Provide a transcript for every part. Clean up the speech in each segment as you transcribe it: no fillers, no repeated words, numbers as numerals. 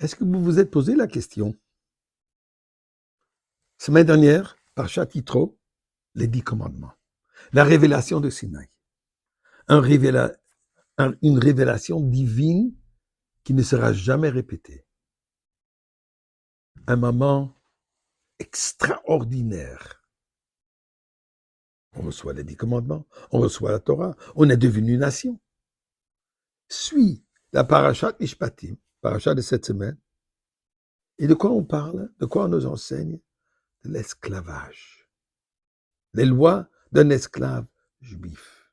Est-ce que vous vous êtes posé la question? Semaine dernière, par Yitro, les 10 commandements. La révélation de Sinaï. Une révélation divine qui ne sera jamais répétée. Un moment extraordinaire. On reçoit les 10 commandements, on reçoit la Torah, on est devenu nation. Suit la parashat Mishpatim, parashat de cette semaine. Et de quoi on parle? De quoi on nous enseigne? De l'esclavage. Les lois d'un esclave juif.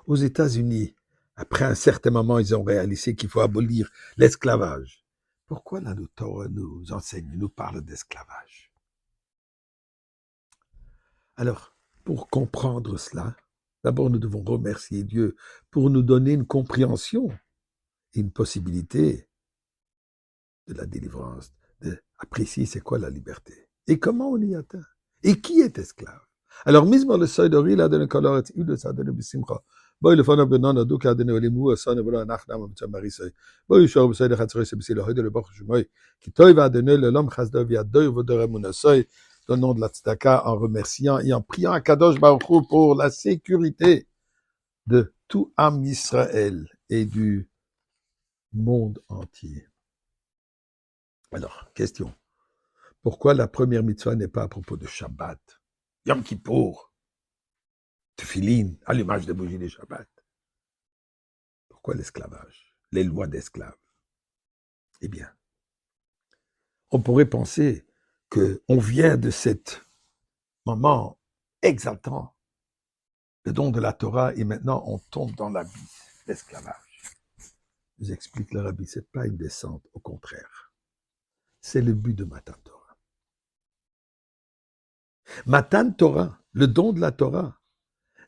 Aux États-Unis, après un certain moment, ils ont réalisé qu'il faut abolir l'esclavage. Pourquoi la Torah nous enseigne, nous parle d'esclavage? Alors, pour comprendre cela, d'abord nous devons remercier Dieu pour nous donner une compréhension et une possibilité de la délivrance, d'apprécier c'est quoi la liberté et comment on y atteint et qui est esclave. Alors, misma le seuil de rila de l'encolore et de sa de l'ebisimcha. Boy le fana benana do ka de n'olimu asan et voilà nachnam am tamarisay. Boy shor besay de khatsre se bisi le hide le bach jumoy qui toy va donner le l'homme khasda via doy vodore munasoy au nom de la tzedaka en remerciant et en priant à Kadosh Baruch Hu pour la sécurité de tout Am Israël et du monde entier. Alors, question. Pourquoi la première mitzvah n'est pas à propos de Shabbat, Yom Kippour, Tefillin, allumage de bougies de Shabbat? Pourquoi l'esclavage, les lois d'esclaves? Eh bien, on pourrait penser qu'on vient de cet moment exaltant, le don de la Torah, et maintenant on tombe dans l'abysse, l'esclavage. Je vous explique, le rabbi, ce n'est pas une descente, au contraire. C'est le but de Matan Torah. Matan Torah, le don de la Torah,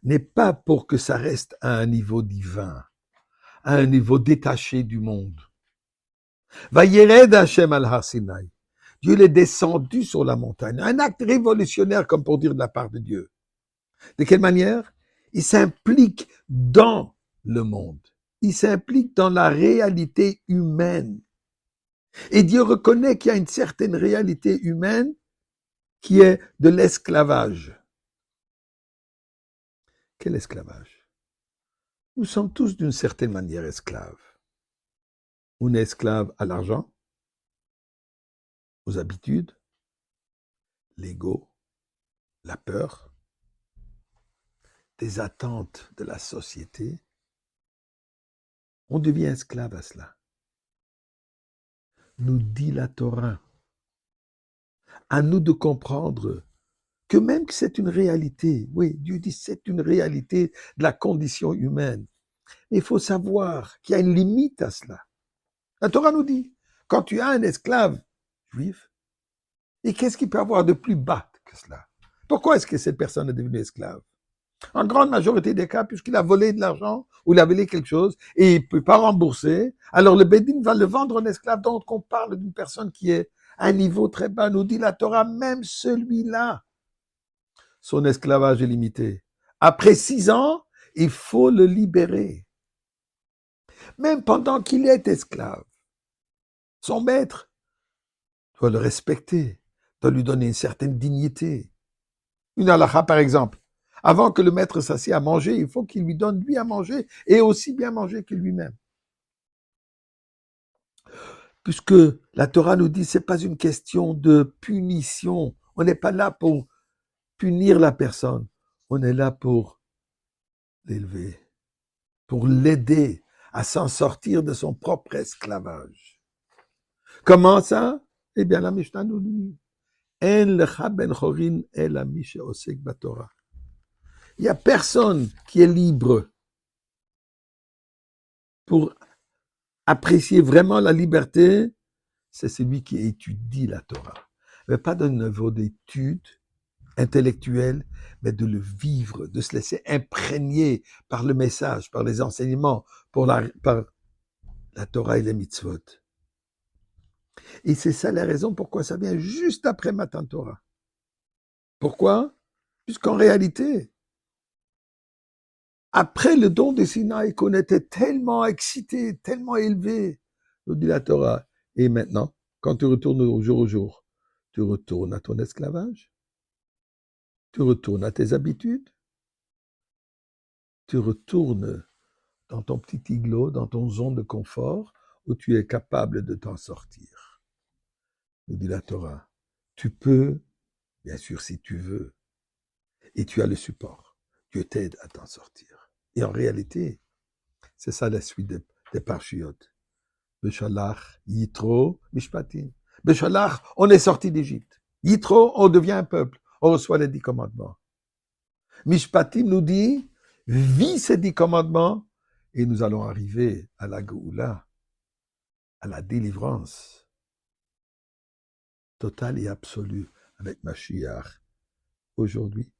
n'est pas pour que ça reste à un niveau divin, à un niveau détaché du monde. Vayered Hashem al Har Sinai. Dieu est descendu sur la montagne. Un acte révolutionnaire, comme pour dire de la part de Dieu. De quelle manière? Il s'implique dans le monde. Il s'implique dans la réalité humaine. Et Dieu reconnaît qu'il y a une certaine réalité humaine qui est de l'esclavage. Quel esclavage? Nous sommes tous d'une certaine manière esclaves. On est esclave à l'argent, aux habitudes, l'ego, la peur, des attentes de la société. On devient esclave à cela. Nous dit la Torah. À nous de comprendre que même que c'est une réalité, oui, Dieu dit c'est une réalité de la condition humaine. Mais il faut savoir qu'il y a une limite à cela. La Torah nous dit, quand tu as un esclave juif, et qu'est-ce qu'il peut avoir de plus bas que cela? Pourquoi est-ce que cette personne est devenue esclave? En grande majorité des cas, puisqu'il a volé de l'argent ou il a volé quelque chose et il ne peut pas rembourser, alors le Bédine va le vendre en esclave. Donc on parle d'une personne qui est à un niveau très bas. Nous dit la Torah, même celui-là, son esclavage est limité. Après 6 ans, il faut le libérer. Même pendant qu'il est esclave, son maître doit le respecter, doit lui donner une certaine dignité. Une halakha, par exemple. Avant que le maître s'assied à manger, il faut qu'il lui donne lui à manger et aussi bien manger que lui-même. Puisque la Torah nous dit, c'est pas une question de punition. On n'est pas là pour punir la personne. On est là pour l'élever, pour l'aider à s'en sortir de son propre esclavage. Comment ça? Eh bien, la Mishnah nous dit, En lecha ben chorin ela mi she'osek batorah. Il n'y a personne qui est libre pour apprécier vraiment la liberté, c'est celui qui étudie la Torah. Mais pas d'un niveau d'étude intellectuelle, mais de le vivre, de se laisser imprégner par le message, par les enseignements, par la Torah et les mitzvot. Et c'est ça la raison pourquoi ça vient juste après Matan Torah. Pourquoi? Puisqu'en réalité, après le don de Sinaï, qu'on était tellement excité, tellement élevé, nous dit la Torah, Et maintenant, quand tu retournes au jour, tu retournes à ton esclavage, tu retournes à tes habitudes, tu retournes dans ton petit igloo, dans ton zone de confort, où tu es capable de t'en sortir. Nous dit la Torah. Tu peux, bien sûr, si tu veux, et tu as le support. Dieu t'aide à t'en sortir. Et en réalité, c'est ça la suite des parchiotes. Beshalach, Yitro, Mishpatim. Beshalach, on est sorti d'Égypte. Yitro, on devient un peuple. On reçoit les 10 commandements. Mishpatim nous dit, vis ces 10 commandements et nous allons arriver à la Géoula, à la délivrance totale et absolue avec Mashiach aujourd'hui